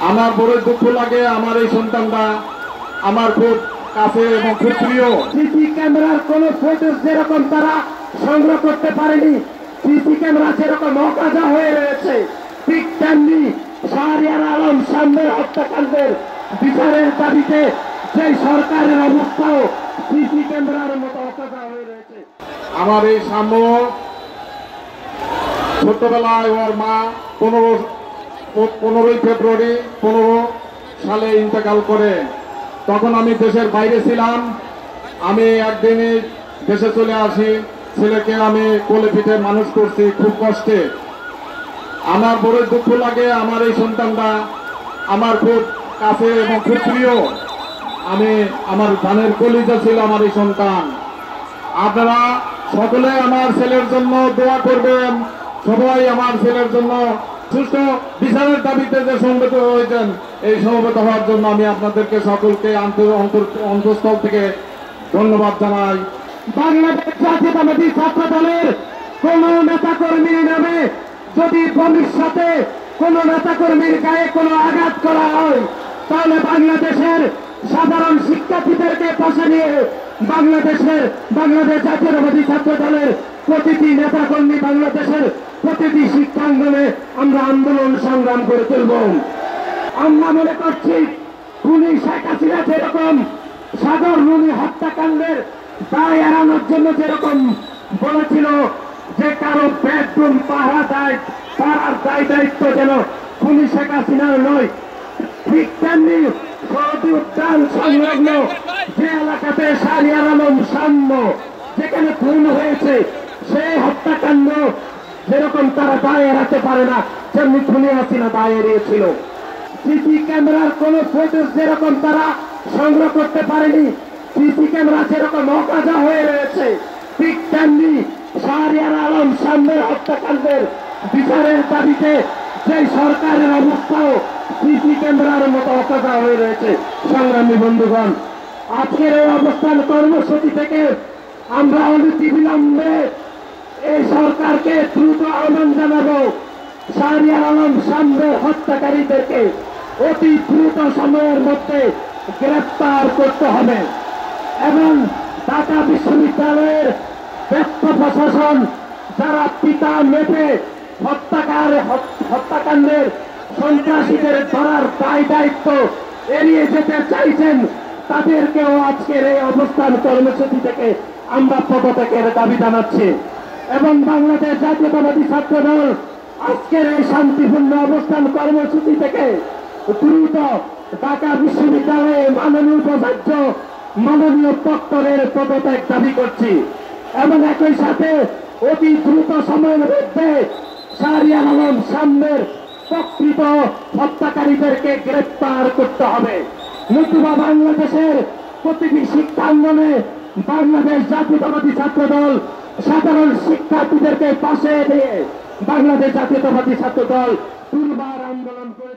আমার বড় দুঃখ লাগে। আমার এই সন্তানটা আমার খুব কাছে এবং খুব প্রিয়। সিসি ক্যামেরার কোন ফুটেজ যেরকম তারা সংগ্রহ করতে পারেনি, সিসি ক্যামেরা যেরকম অকাজা হয়ে রয়েছে, ঠিক তেমনি শাহরিয়ার আলম সামনের হত্যাকাণ্ডের বিচারের দাবিতে যে সরকারের অবস্থাও সিসি ক্যামেরার মতো অকাজা হয়ে রয়েছে। আমার এই সাম্য ছোট্টবেলায় ওর মা 15ই ফেব্রুয়ারি 15 সালে ইন্তেকাল করে। তখন আমি দেশের বাইরে ছিলাম। আমি একদিনই দেশে চলে আসি। ছেলেকে আমি কোলে পিঠে মানুষ করছি খুব কষ্টে। আমার বড় দুঃখ লাগে। আমার এই সন্তানটা আমার খুব কাছে এবং খুব প্রিয়। আমার ধানের কলিজা ছিল আমার এই সন্তান। আপনারা সকলে আমার ছেলের জন্য দোয়া করবেন। সবাই আমার ছেলের জন্য সুষ্ঠু বিচারের দাবিতে যে সমবেত হয়েছেন, এই সমবেত হওয়ার জন্য আমি আপনাদেরকে সকলকে অন্তঃস্থল থেকে ধন্যবাদ জানাই। বাংলাদেশ জাতীয়তাবাদী ছাত্র দলের কোন নেতা কর্মীর নামে যদি ভবিষ্যতে কোন নেতা কর্মীর গায়ে কোনো আঘাত করা হয়, তাহলে বাংলাদেশের সাধারণ শিক্ষার্থীদেরকে পাশে নিয়ে বাংলাদেশ জাতীয়তাবাদী ছাত্র দলের প্রতিটি নেতা কর্মী, বাংলাদেশের প্রতিটি শিক্ষাঙ্গনে আমরা আন্দোলন সংগ্রাম করে তুলব। আমরা মনে করছি খুনি শেখ হাসিনা যেরকম সাগর রুনি হত্যাকাণ্ডের দায় এড়ানোর জন্য যেরকম বলেছিল যে কারো বেডরুম পাহারা পাহারার দায় দায়িত্ব যেন খুনি শেখ হাসিনার নয়, ঠিক তেমনি সৌদি উদ্যান সংলগ্ন যে এলাকাতে শাহরিয়ার আলম সাম্য যেখানে খুন হয়েছে, সেই হত্যাকাণ্ড যেরকম তারা দায় এড়াতে পারে না, যেমনি খুনি হাসিনা দায় এড়িয়েছিল। সিসি ক্যামেরার কোন ফুটেজ যেরকম তারা সংগ্রহ করতে পারেনি, সিসি ক্যামেরা যেরকম অকাজা হয়ে রয়েছে, ঠিক তেমনি শাহরিয়ার আলম সামনের হত্যাকাণ্ডের বিচারের দাবিতে যে সরকারের অবস্থাও সিসি ক্যামেরার মতো অকাজা হয়ে রয়েছে। সংগ্রামী বন্ধুগণ, আজকের এই অবস্থান কর্মসূচি থেকে আমরা অনতিবিলম্বে এই সরকারকে দ্রুত আহ্বান জানাবো, শাহরিয়ার আলম সামনের হত্যাকারীদেরকে অতি দ্রুত সময়ের মধ্যে গ্রেপ্তার করতে হবে এবং ঢাকা বিশ্ববিদ্যালয়ের ব্যক্ত প্রশাসন যারা পিতা মেপে হত্যাকাণ্ডের সন্ত্রাসীদের ধরার দায় দায়িত্ব এড়িয়ে যেতে চাইছেন, তাদেরকেও আজকের এই অবস্থান কর্মসূচি থেকে আমরা পদত্যাগের দাবি জানাচ্ছি এবং বাংলাদেশ জাতীয়তাবাদী ছাত্র দল আজকের এই শান্তিপূর্ণ অবস্থান কর্মসূচি থেকে দ্রুত ঢাকা বিশ্ববিদ্যালয়ে মাননীয় উপাচার্য, মাননীয় প্রক্টরের পদত্যাগ দাবি করছি এবং একই সাথে অতি দ্রুত সময়ের মধ্যে শাহরিয়ার আলম সামনের প্রকৃত হত্যাকারীদেরকে গ্রেপ্তার করতে হবে। নতুবা বাংলাদেশের প্রতিটি শিক্ষাঙ্গনে বাংলাদেশ জাতীয়তাবাদী ছাত্র দল সাধারণ শিক্ষার্থীদেরকে পাশে দিয়ে বাংলাদেশ জাতীয়তাবাদী ছাত্র দল দুর্বার আন্দোলন করে